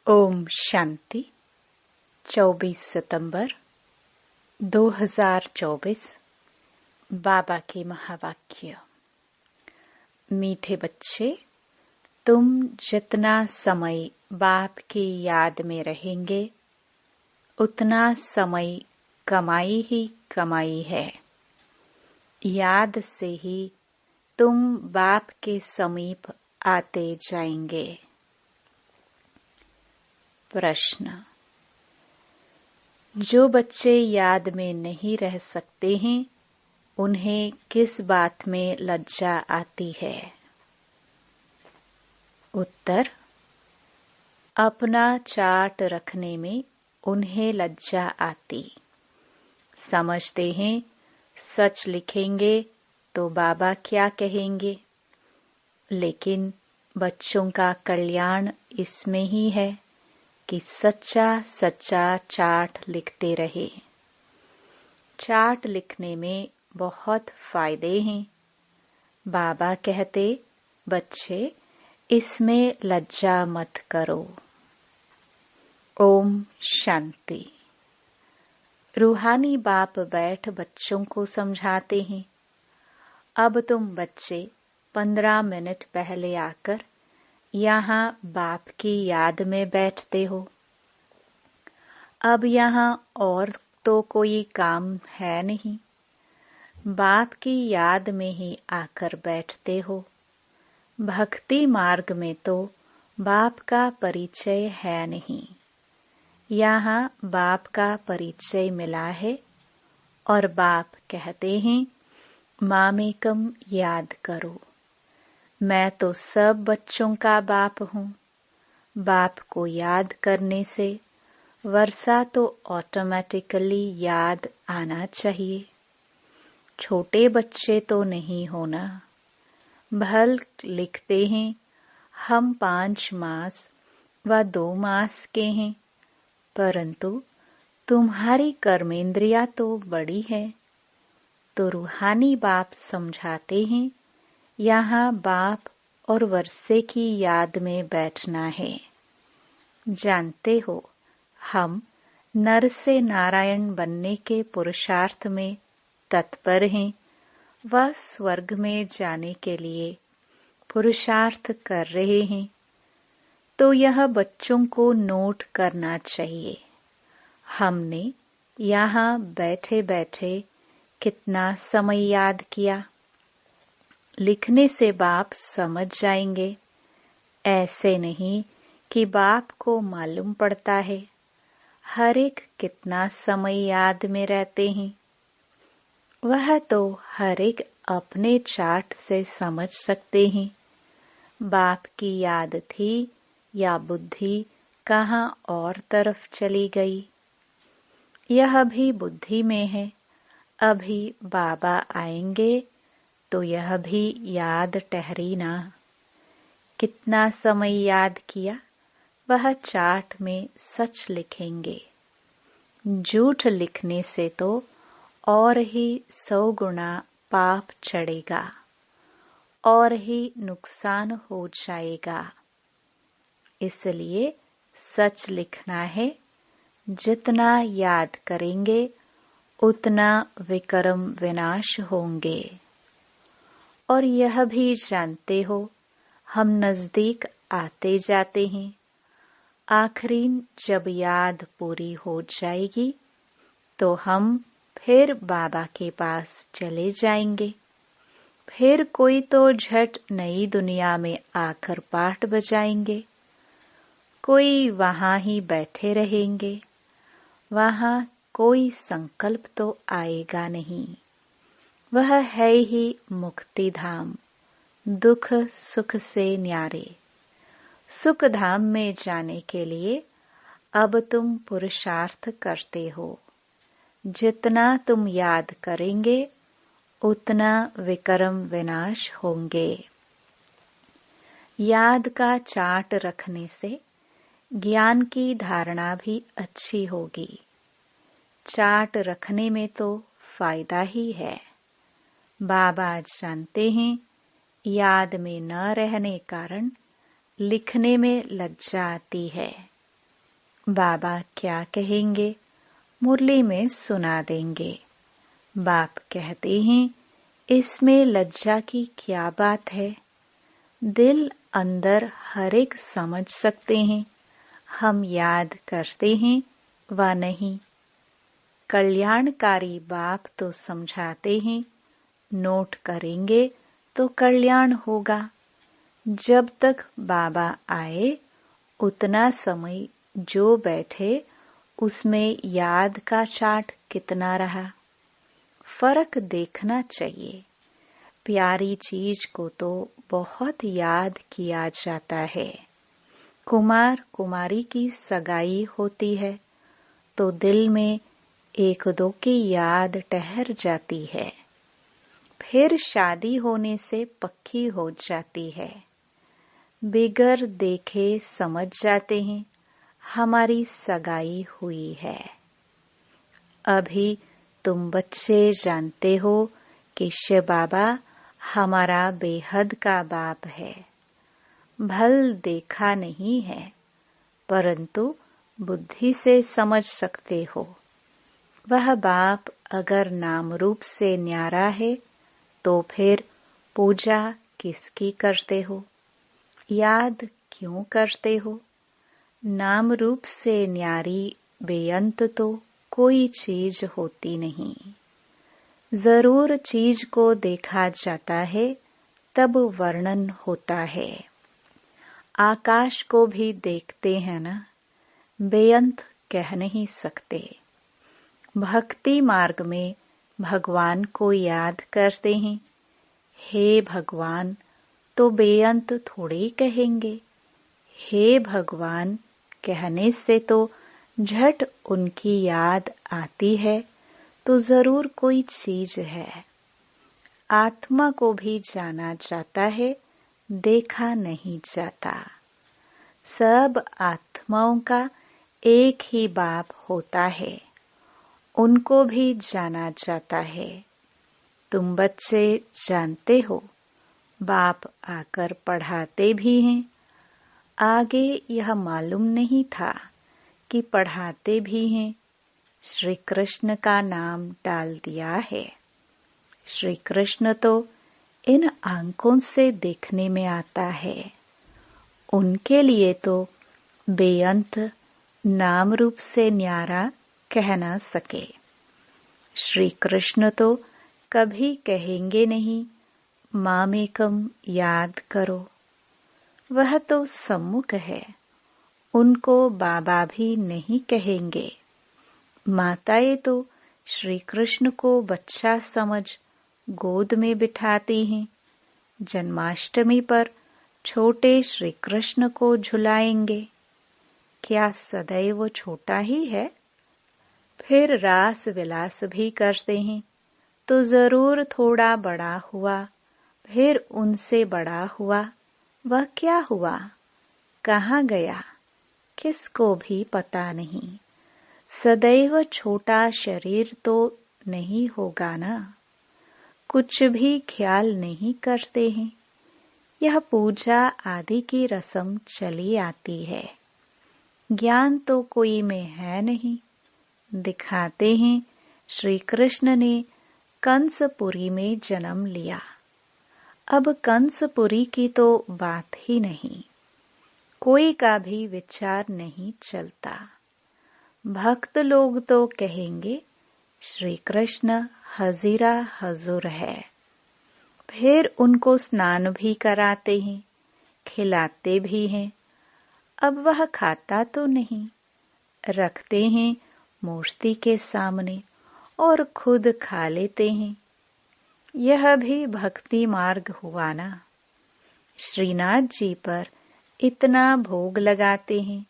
ओम शांति। 24 सितंबर 2024। बाबा के महावाक्य। मीठे बच्चे, तुम जितना समय बाप की याद में रहेंगे उतना समय कमाई ही कमाई है। याद से ही तुम बाप के समीप आते जाएंगे। प्रश्न। जो बच्चे याद में नहीं रह सकते हैं उन्हें किस बात में लज्जा आती है? उत्तर। अपना चार्ट रखने में उन्हें लज्जा आती। समझते हैं सच लिखेंगे तो बाबा क्या कहेंगे, लेकिन बच्चों का कल्याण इसमें ही है कि सच्चा सच्चा चार्ट लिखते रहे। चार्ट लिखने में बहुत फायदे हैं। बाबा कहते, बच्चे इसमें लज्जा मत करो। ओम शांति। रूहानी बाप बैठ बच्चों को समझाते हैं। अब तुम बच्चे 15 मिनट पहले आकर यहाँ बाप की याद में बैठते हो। अब यहाँ और तो कोई काम है नहीं, बाप की याद में ही आकर बैठते हो। भक्ति मार्ग में तो बाप का परिचय है नहीं। यहाँ बाप का परिचय मिला है और बाप कहते हैं मामेकम याद करो। मैं तो सब बच्चों का बाप हूँ। बाप को याद करने से वर्षा तो ऑटोमेटिकली याद आना चाहिए। छोटे बच्चे तो नहीं होना। भल लिखते हैं हम 5 मास व 2 मास के हैं, परंतु तुम्हारी कर्मेंद्रिया तो बड़ी है। तो रूहानी बाप समझाते हैं यहाँ बाप और वर्षे की याद में बैठना है। जानते हो हम नर से नारायण बनने के पुरुषार्थ में तत्पर हैं व स्वर्ग में जाने के लिए पुरुषार्थ कर रहे हैं। तो यह बच्चों को नोट करना चाहिए। हमने यहाँ बैठे बैठे कितना समय याद किया। लिखने से बाप समझ जाएंगे। ऐसे नहीं कि बाप को मालूम पड़ता है हर एक कितना समय याद में रहते हैं। वह तो हर एक अपने चार्ट से समझ सकते हैं बाप की याद थी या बुद्धि कहाँ और तरफ चली गई। यह भी बुद्धि में है। अभी बाबा आएंगे तो यह भी याद ठहरी ना। कितना समय याद किया वह चार्ट में सच लिखेंगे। झूठ लिखने से तो और ही 100 गुना पाप चढ़ेगा और ही नुकसान हो जाएगा। इसलिए सच लिखना है। जितना याद करेंगे उतना विक्रम विनाश होंगे। और यह भी जानते हो हम नजदीक आते जाते हैं। आखिरी जब याद पूरी हो जाएगी तो हम फिर बाबा के पास चले जाएंगे। फिर कोई तो झट नई दुनिया में आकर पाठ बजाएंगे, कोई वहां ही बैठे रहेंगे। वहां कोई संकल्प तो आएगा नहीं। वह है ही मुक्ति धाम, दुख सुख से न्यारे। सुख धाम में जाने के लिए अब तुम पुरुषार्थ करते हो। जितना तुम याद करेंगे उतना विक्रम विनाश होंगे। याद का चार्ट रखने से ज्ञान की धारणा भी अच्छी होगी। चार्ट रखने में तो फायदा ही है। बाबा जानते हैं याद में न रहने कारण लिखने में लज्जा आती है। बाबा क्या कहेंगे मुरली में सुना देंगे। बाप कहते हैं, इसमें लज्जा की क्या बात है। दिल अंदर हर एक समझ सकते हैं, हम याद करते हैं व नहीं। कल्याणकारी बाप तो समझाते हैं, नोट करेंगे तो कल्याण होगा। जब तक बाबा आए उतना समय जो बैठे उसमें याद का चार्ट कितना रहा, फर्क देखना चाहिए। प्यारी चीज को तो बहुत याद किया जाता है। कुमार कुमारी की सगाई होती है तो दिल में एक दो की याद ठहर जाती है, फिर शादी होने से पक्की हो जाती है। बिगर देखे समझ जाते हैं हमारी सगाई हुई है। अभी तुम बच्चे जानते हो कि शिव बाबा हमारा बेहद का बाप है। भल देखा नहीं है परंतु बुद्धि से समझ सकते हो। वह बाप अगर नाम रूप से न्यारा है तो फिर पूजा किसकी करते हो, याद क्यों करते हो। नाम रूप से न्यारी बेअंत तो कोई चीज होती नहीं। जरूर चीज को देखा जाता है तब वर्णन होता है। आकाश को भी देखते हैं ना, बेअंत कह नहीं सकते। भक्ति मार्ग में भगवान को याद करते हैं, हे भगवान, तो बेअंत थोड़े कहेंगे। हे भगवान कहने से तो झट उनकी याद आती है, तो जरूर कोई चीज है। आत्मा को भी जाना जाता है, देखा नहीं जाता। सब आत्माओं का एक ही बाप होता है, उनको भी जाना जाता है। तुम बच्चे जानते हो, बाप आकर पढ़ाते भी हैं। आगे यह मालूम नहीं था कि पढ़ाते भी हैं। श्री कृष्ण का नाम डाल दिया है। श्री कृष्ण तो इन आंखों से देखने में आता है, उनके लिए तो बेअंत नाम रूप से न्यारा कह न सके। श्री कृष्ण तो कभी कहेंगे नहीं मामेकम याद करो। वह तो सम्मुख है, उनको बाबा भी नहीं कहेंगे। माताएं तो श्री कृष्ण को बच्चा समझ गोद में बिठाती हैं। जन्माष्टमी पर छोटे श्री कृष्ण को झुलाएंगे। क्या सदैव छोटा ही है? फिर रास विलास भी करते हैं तो जरूर थोड़ा बड़ा हुआ, फिर उनसे बड़ा हुआ। वह क्या हुआ, कहाँ गया, किसको भी पता नहीं। सदैव छोटा शरीर तो नहीं होगा ना। कुछ भी ख्याल नहीं करते हैं। यह पूजा आदि की रस्म चली आती है। ज्ञान तो कोई में है नहीं। दिखाते हैं श्री कृष्ण ने कंसपुरी में जन्म लिया। अब कंसपुरी की तो बात ही नहीं, कोई का भी विचार नहीं चलता। भक्त लोग तो कहेंगे श्री कृष्ण हजीरा हजूर है। फिर उनको स्नान भी कराते हैं, खिलाते भी हैं। अब वह खाता तो नहीं, रखते हैं मूर्ति के सामने और खुद खा लेते हैं। यह भी भक्ति मार्ग हुआ ना। श्रीनाथ जी पर इतना भोग लगाते हैं,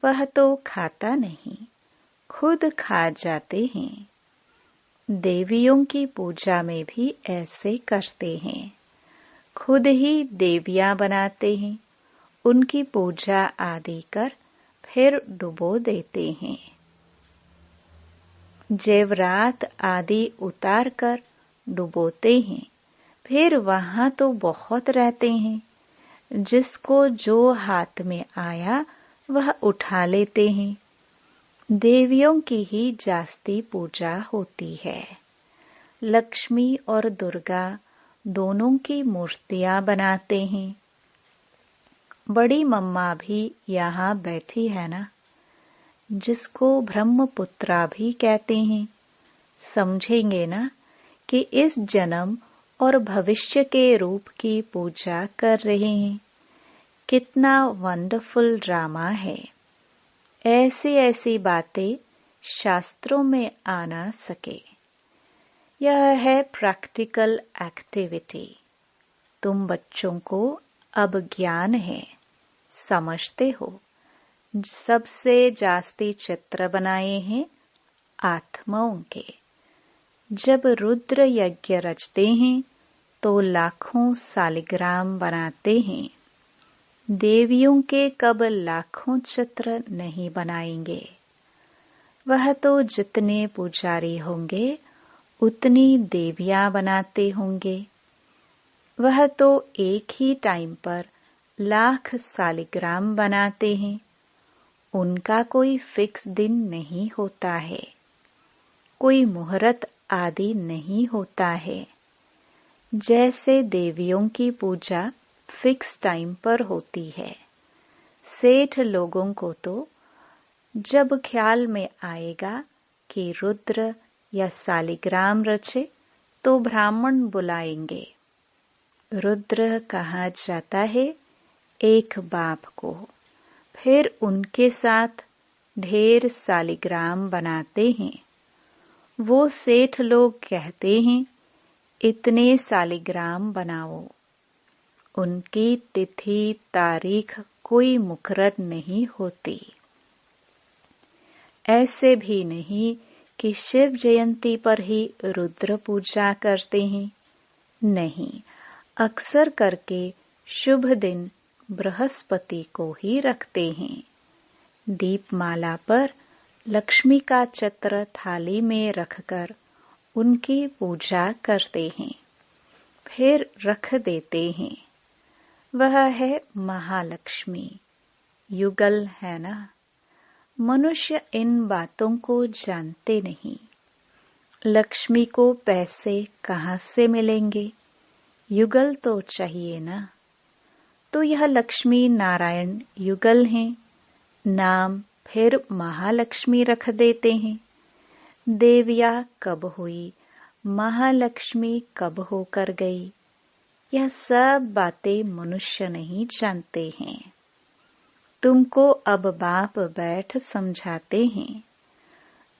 वह तो खाता नहीं, खुद खा जाते हैं। देवियों की पूजा में भी ऐसे करते हैं, खुद ही देवियां बनाते हैं, उनकी पूजा आदि कर फिर डुबो देते हैं। जेवरात आदि उतार कर डुबोते हैं, फिर वहां तो बहुत रहते हैं। जिसको जो हाथ में आया वह उठा लेते हैं, देवियों की ही जास्ती पूजा होती है। लक्ष्मी और दुर्गा दोनों की मूर्तियां बनाते हैं। बड़ी मम्मा भी यहाँ बैठी है ना, जिसको ब्रह्मपुत्रा भी कहते हैं। समझेंगे ना कि इस जन्म और भविष्य के रूप की पूजा कर रहे हैं। कितना वंडरफुल ड्रामा है। ऐसी ऐसी बातें शास्त्रों में आ ना सके। यह है प्रैक्टिकल एक्टिविटी। तुम बच्चों को अब ज्ञान है, समझते हो। सबसे जास्ती चित्र बनाए हैं आत्माओं के। जब रुद्र यज्ञ रचते हैं तो लाखों सालिग्राम बनाते हैं। देवियों के कब लाखों चित्र नहीं बनाएंगे। वह तो जितने पुजारी होंगे उतनी देवियां बनाते होंगे। वह तो एक ही टाइम पर लाख सालिग्राम बनाते हैं। उनका कोई फिक्स दिन नहीं होता है, कोई मुहूर्त आदि नहीं होता है। जैसे देवियों की पूजा फिक्स टाइम पर होती है। सेठ लोगों को तो जब ख्याल में आएगा कि रुद्र या सालिग्राम रचे तो ब्राह्मण बुलाएंगे। रुद्र कहा जाता है एक बाप को। फिर उनके साथ ढेर सालिग्राम बनाते हैं। वो सेठ लोग कहते हैं इतने सालिग्राम बनाओ। उनकी तिथि तारीख कोई मुकर्रर नहीं होती। ऐसे भी नहीं कि शिव जयंती पर ही रुद्र पूजा करते हैं। नहीं, अक्सर करके शुभ दिन बृहस्पति को ही रखते हैं। दीपमाला पर लक्ष्मी का चित्र थाली में रखकर उनकी पूजा करते हैं, फिर रख देते हैं। वह है महालक्ष्मी। युगल है ना। मनुष्य इन बातों को जानते नहीं। लक्ष्मी को पैसे कहाँ से मिलेंगे? युगल तो चाहिए ना। तो यह लक्ष्मी नारायण युगल हैं। नाम फिर महालक्ष्मी रख देते हैं। देविया कब हुई, महालक्ष्मी कब होकर गई, यह सब बातें मनुष्य नहीं जानते हैं। तुमको अब बाप बैठ समझाते हैं।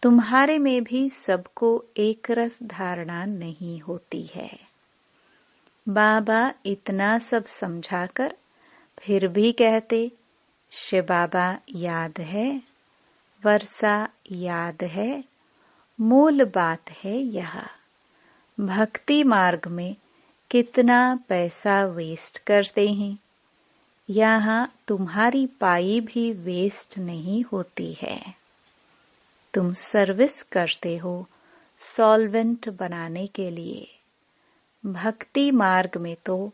तुम्हारे में भी सबको एक रस धारणा नहीं होती है। बाबा इतना सब समझाकर फिर भी कहते शिव बाबा याद है, वर्षा याद है। मूल बात है यह। भक्ति मार्ग में कितना पैसा वेस्ट करते हैं। यहाँ तुम्हारी पाई भी वेस्ट नहीं होती है। तुम सर्विस करते हो सॉल्वेंट बनाने के लिए। भक्ति मार्ग में तो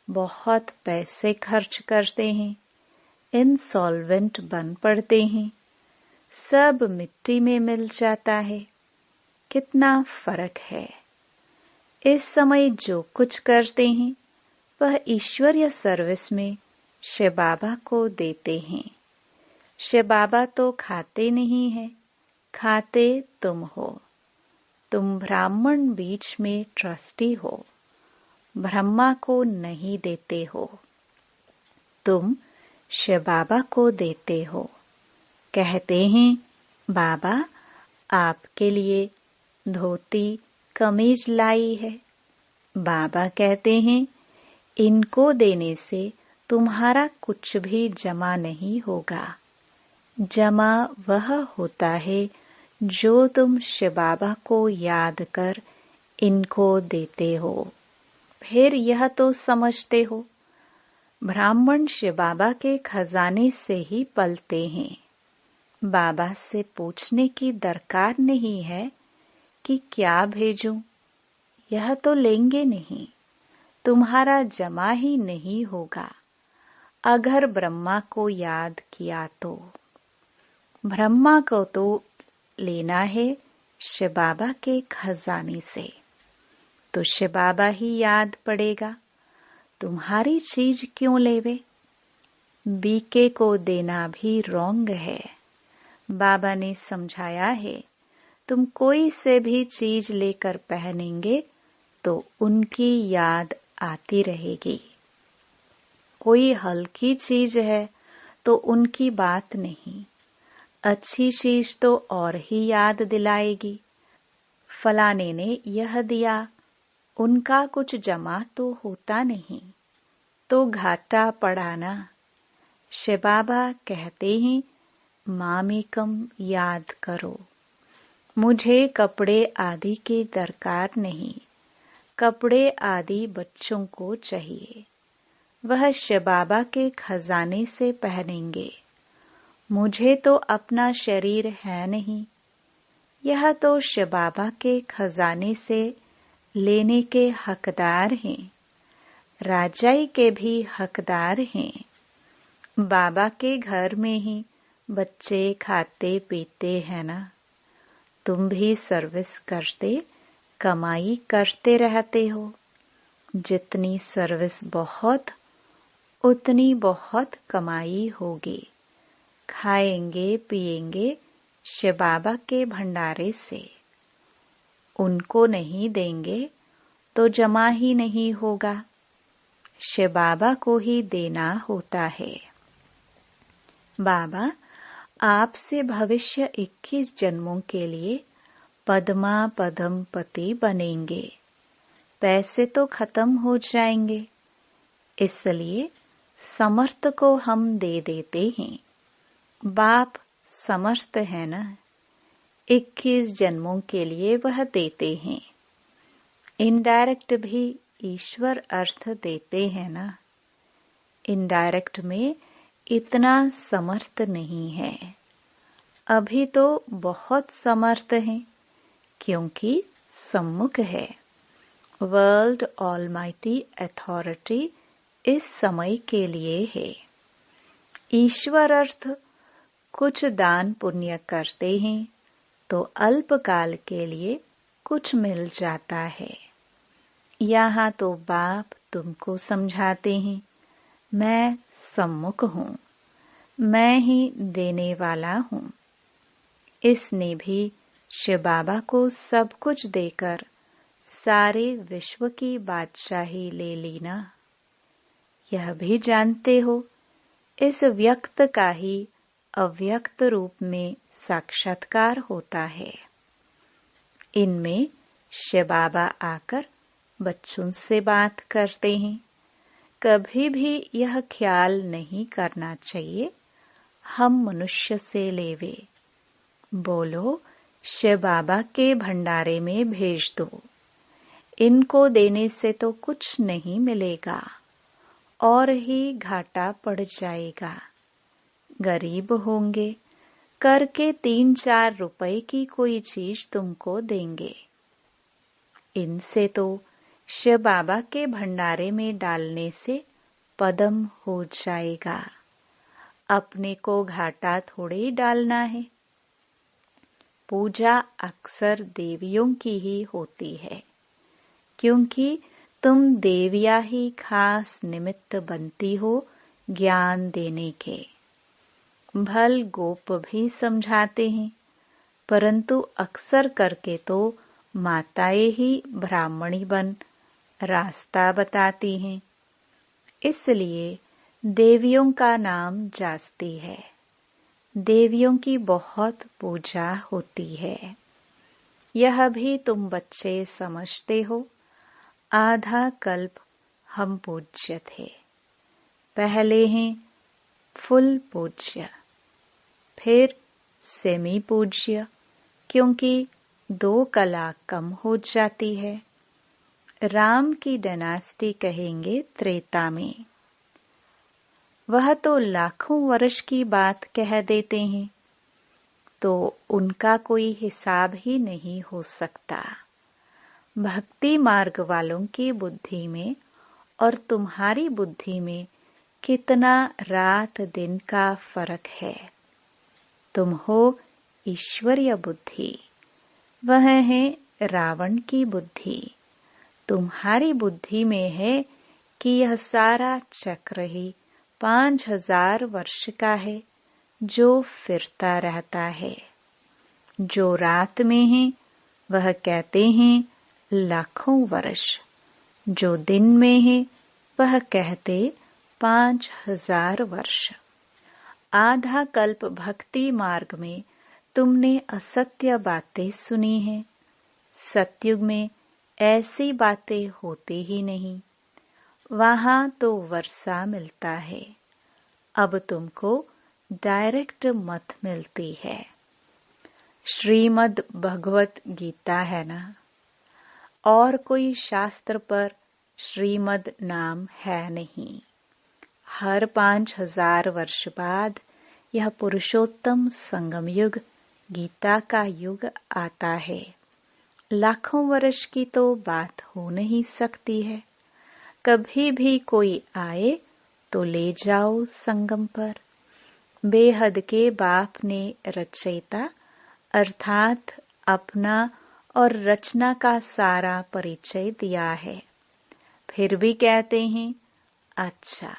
बहुत पैसे खर्च करते हैं, इनसॉल्वेंट बन पड़ते हैं। सब मिट्टी में मिल जाता है। कितना फर्क है। इस समय जो कुछ करते हैं वह ईश्वरीय सर्विस में शिव बाबा को देते हैं। शिव बाबा तो खाते नहीं है, खाते तुम हो। तुम ब्राह्मण बीच में ट्रस्टी हो, ब्रह्मा को नहीं देते हो। तुम शिव बाबा को देते हो। कहते हैं बाबा आपके लिए धोती कमीज लाई है। बाबा कहते हैं इनको देने से तुम्हारा कुछ भी जमा नहीं होगा। जमा वह होता है जो तुम शिव बाबा को याद कर इनको देते हो। फिर यह तो समझते हो ब्राह्मण शिव बाबा के खजाने से ही पलते हैं। बाबा से पूछने की दरकार नहीं है कि क्या भेजूं। यह तो लेंगे नहीं। तुम्हारा जमा ही नहीं होगा अगर ब्रह्मा को याद किया तो। ब्रह्मा को तो लेना है शिव बाबा के खजाने से, तो शिव बाबा ही याद पड़ेगा। तुम्हारी चीज क्यों लेवे? बीके को देना भी रॉन्ग है। बाबा ने समझाया है, तुम कोई से भी चीज लेकर पहनेंगे तो उनकी याद आती रहेगी। कोई हल्की चीज है तो उनकी बात नहीं, अच्छी चीज तो और ही याद दिलाएगी। फलाने ने यह दिया, उनका कुछ जमा तो होता नहीं, तो घाटा पड़ाना। शिव बाबा कहते हैं, मामेकम याद करो। मुझे कपड़े आदि की दरकार नहीं, कपड़े आदि बच्चों को चाहिए। वह शिव बाबा के खजाने से पहनेंगे। मुझे तो अपना शरीर है नहीं, यह तो शिव बाबा के खजाने से लेने के हकदार हैं। राजाई के भी हकदार हैं। बाबा के घर में ही बच्चे खाते पीते हैं ना। तुम भी सर्विस करते, कमाई करते रहते हो। जितनी सर्विस बहुत, उतनी बहुत कमाई होगी। खाएंगे पिएंगे शिव बाबा के भंडारे से। उनको नहीं देंगे तो जमा ही नहीं होगा। शिव बाबा को ही देना होता है। बाबा आपसे भविष्य 21 जन्मों के लिए पद्मा पद्मपति बनेंगे। पैसे तो खत्म हो जाएंगे, इसलिए समर्थ को हम दे देते हैं। बाप समर्थ है ना, 21 जन्मों के लिए वह देते हैं। इनडायरेक्ट भी ईश्वर अर्थ देते हैं ना। इनडायरेक्ट में इतना समर्थ नहीं है। अभी तो बहुत समर्थ है, क्योंकि सम्मुख है। वर्ल्ड ऑलमाइटी अथॉरिटी इस समय के लिए है। ईश्वर अर्थ कुछ दान पुण्य करते हैं तो अल्पकाल के लिए कुछ मिल जाता है। यहाँ तो बाप तुमको समझाते हैं, मैं सम्मुख हूँ, मैं ही देने वाला हूँ। इसने भी शिव बाबा को सब कुछ देकर सारे विश्व की बादशाही ले ली ना। यह भी जानते हो, इस व्यक्त का ही अव्यक्त रूप में साक्षात्कार होता है। इनमें शिव बाबा आकर बच्चों से बात करते हैं। कभी भी यह ख्याल नहीं करना चाहिए हम मनुष्य से लेवे। बोलो शिव बाबा के भंडारे में भेज दो। इनको देने से तो कुछ नहीं मिलेगा और ही घाटा पड़ जाएगा। गरीब होंगे, करके 3-4 रुपए की कोई चीज तुमको देंगे। इनसे तो शिव बाबा के भंडारे में डालने से पद्म हो जाएगा। अपने को घाटा थोड़े डालना है। पूजा अक्सर देवियों की ही होती है, क्योंकि तुम देवियां ही खास निमित्त बनती हो ज्ञान देने के। भल गोप भी समझाते हैं, परंतु अक्सर करके तो माताएं ही ब्राह्मणी बन रास्ता बताती हैं। इसलिए देवियों का नाम जास्ती है। देवियों की बहुत पूजा होती है। यह भी तुम बच्चे समझते हो। आधा कल्प हम पूज्य थे, पहले हैं फुल पूज्य, फिर सेमी पूज्य, क्योंकि 2 कला कम हो जाती है। राम की डायनेस्टी कहेंगे त्रेता में। वह तो लाखों वर्ष की बात कह देते हैं, तो उनका कोई हिसाब ही नहीं हो सकता। भक्ति मार्ग वालों की बुद्धि में और तुम्हारी बुद्धि में कितना रात दिन का फर्क है। तुम हो ईश्वरीय बुद्धि, वह है रावण की बुद्धि। तुम्हारी बुद्धि में है कि यह सारा चक्र ही 5000 वर्ष का है जो फिरता रहता है। जो रात में है वह कहते हैं लाखों वर्ष, जो दिन में है वह कहते 5000 वर्ष। आधा कल्प भक्ति मार्ग में तुमने असत्य बातें सुनी हैं। सतयुग में ऐसी बातें होती ही नहीं, वहां तो वर्षा मिलता है। अब तुमको डायरेक्ट मत मिलती है। श्रीमद् भगवत गीता है ना, और कोई शास्त्र पर श्रीमद् नाम है नहीं। हर 5000 वर्ष बाद यह पुरुषोत्तम संगम युग, गीता का युग आता है। लाखों वर्ष की तो बात हो नहीं सकती है। कभी भी कोई आए तो ले जाओ संगम पर। बेहद के बाप ने रचयिता अर्थात अपना और रचना का सारा परिचय दिया है। फिर भी कहते हैं अच्छा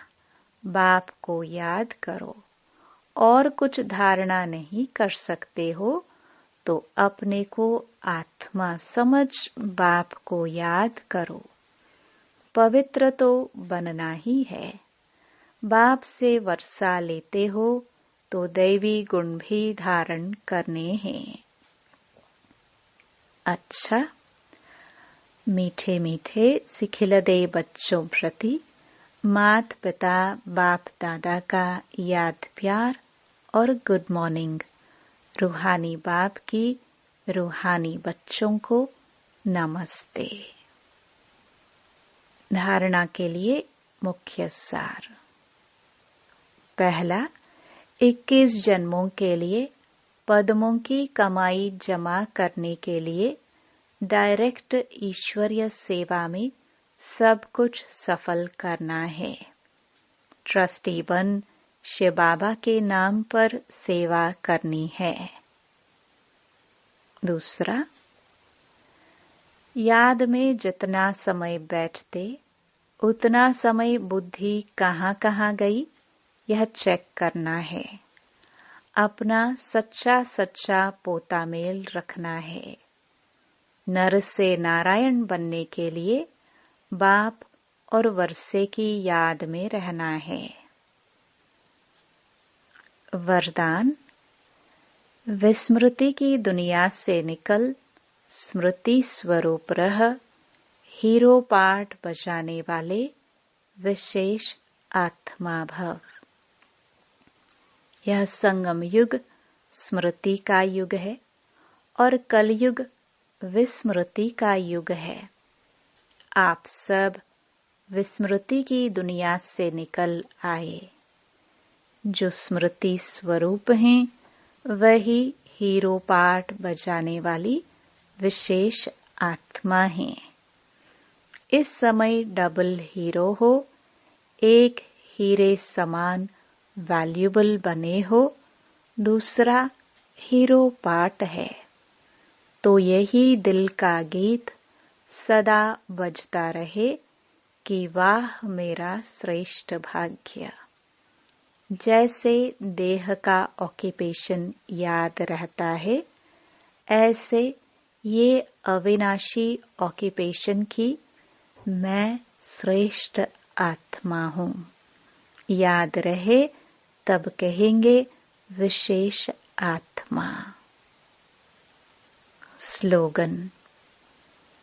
बाप को याद करो, और कुछ धारणा नहीं कर सकते हो तो अपने को आत्मा समझ बाप को याद करो। पवित्र तो बनना ही है। बाप से वर्षा लेते हो तो दैवी गुण भी धारण करने हैं। अच्छा, मीठे मीठे सिखिलदे बच्चों प्रति मात पिता बाप दादा का याद प्यार और गुड मॉर्निंग। रूहानी बाप की रूहानी बच्चों को नमस्ते। धारणा के लिए मुख्य सार। पहला, 21 जन्मों के लिए पद्मों की कमाई जमा करने के लिए डायरेक्ट ईश्वरीय सेवा में सब कुछ सफल करना है। ट्रस्टी बन शिव बाबा के नाम पर सेवा करनी है। दूसरा, याद में जितना समय बैठते उतना समय बुद्धि कहाँ कहाँ गई यह चेक करना है। अपना सच्चा सच्चा पोता मेल रखना है। नर से नारायण बनने के लिए बाप और वर्षे की याद में रहना है। वरदान, विस्मृति की दुनिया से निकल स्मृति स्वरूप रह, हीरो पार्ट बजाने वाले विशेष आत्मा भव। यह संगम युग स्मृति का युग है और कलयुग विस्मृति का युग है। आप सब विस्मृति की दुनिया से निकल आए। जो स्मृति स्वरूप हैं वही हीरो पार्ट बजाने वाली विशेष आत्मा है। इस समय डबल हीरो हो, एक हीरे समान वैल्यूबल बने हो, दूसरा हीरो पार्ट है। तो यही दिल का गीत सदा बजता रहे कि वाह मेरा श्रेष्ठ भाग्य। जैसे देह का ऑक्यूपेशन याद रहता है, ऐसे ये अविनाशी ऑक्यूपेशन की मैं श्रेष्ठ आत्मा हूँ याद रहे, तब कहेंगे विशेष आत्मा। स्लोगन,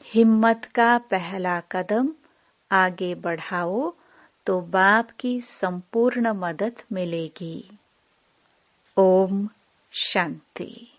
हिम्मत का पहला कदम आगे बढ़ाओ तो बाप की संपूर्ण मदद मिलेगी। ओम शांति।